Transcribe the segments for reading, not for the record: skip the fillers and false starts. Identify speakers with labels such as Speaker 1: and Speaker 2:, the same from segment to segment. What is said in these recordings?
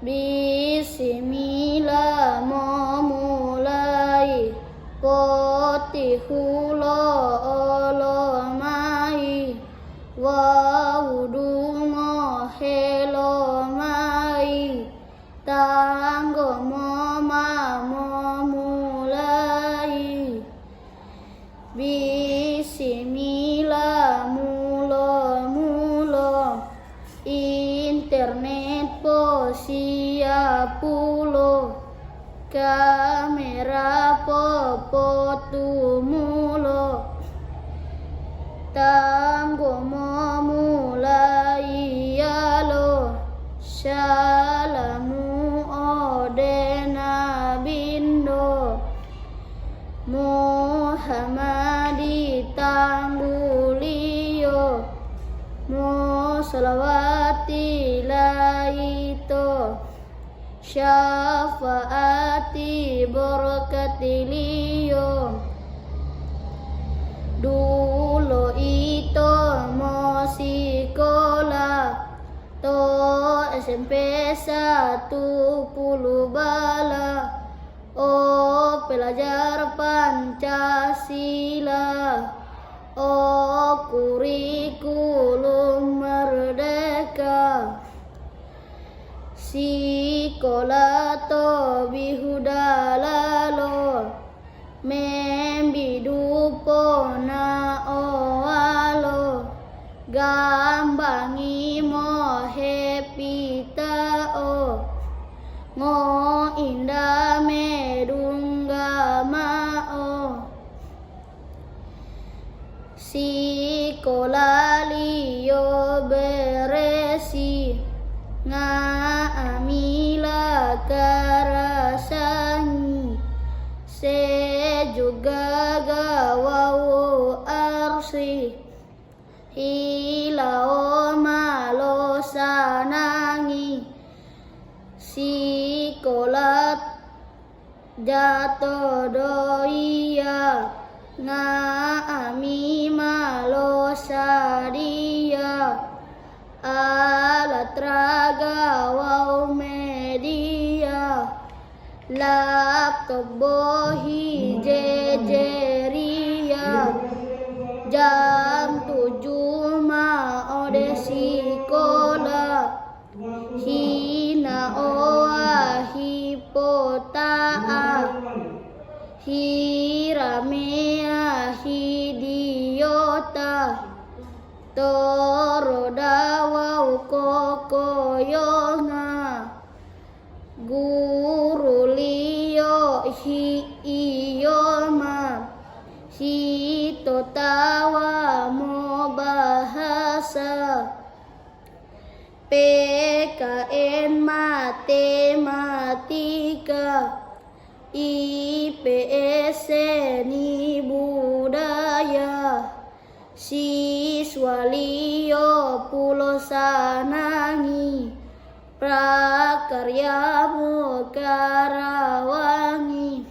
Speaker 1: Bismillah memulai potihula olomai waudungo helomai tanggo moma memulai Bismillah mulo internet po siapulo kamera po potumulo tanggo memulai yalo salamu odena bindo Muhammadi tanggulio Mo salawati laito syafaati berkatilio dulu itu mo sekolah to SMP 10 bala oh pelajar Pancasila oh kurikulum merdeka sekolah to bihudalalo membidupo na oalo gambangi mo happy tao ngo inda medungga mao sekolah liyo beresi nga amila karasangi sejuga gawau arsi hilao malo sanangi sekolah jato doia nga ami malo sadia alat raga wow media laptop bohi jejeria jam 7 ma ode sekolah hina oa hipotaa hiramea hidiota toro dawau kokoyonga guru liyo hi iyoma hito tawa mo bahasa PKN matematika IPS seni budaya siswa liyo pulo sanangi prakarya mo karawangi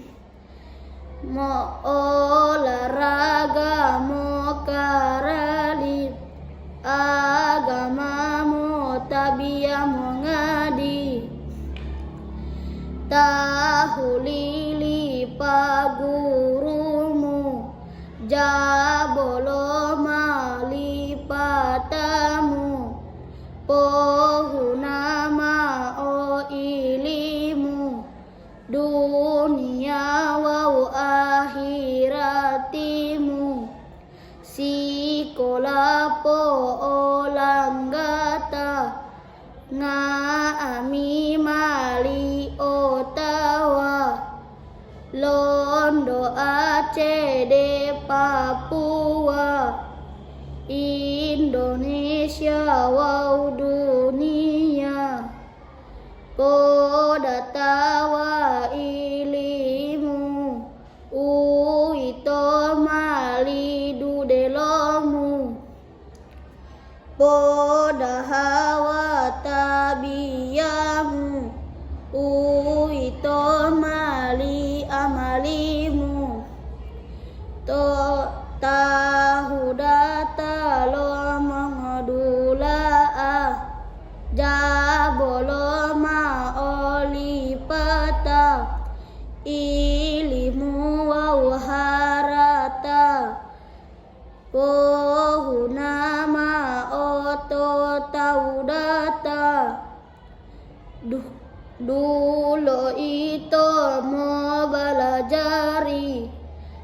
Speaker 1: mo olahraga mo karali agama mo tabia mo ngadi tahu lili pagurumu jabolo malipatamu pohunama o ilimu dunia wau akhiratimu sekolah po olanggata nga ami mali otawa Londo Aceh de Papua Indonesia wau dunia poda tawa ilimu uito mali dudelomu poda hawa tabiyamu uito mali amalimu to tahu data lo mengodula jabolo ma Dulu itu mau belajari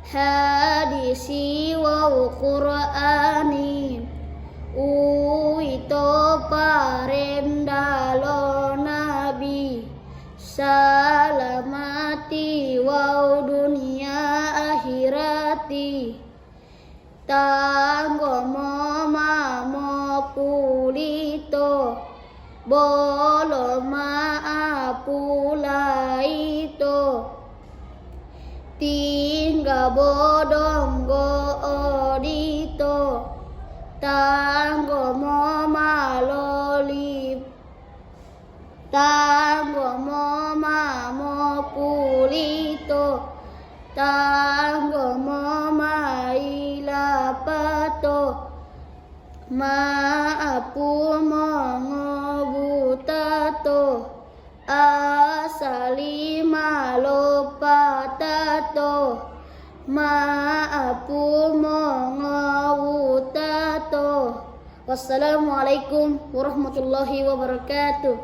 Speaker 1: hadisi wa Qur'ani, itu parendalo Nabi, salamati wa dunia akhirati, tanggo mama pulito, bolo maapulaito, tingga bodonggo odito, tanggo maloli, tanggo pulito, tanggo mailapato, maapu mongobutato, asali malopatato, maapu mongobutato. Wassalamualaikum warahmatullahi wabarakatuh.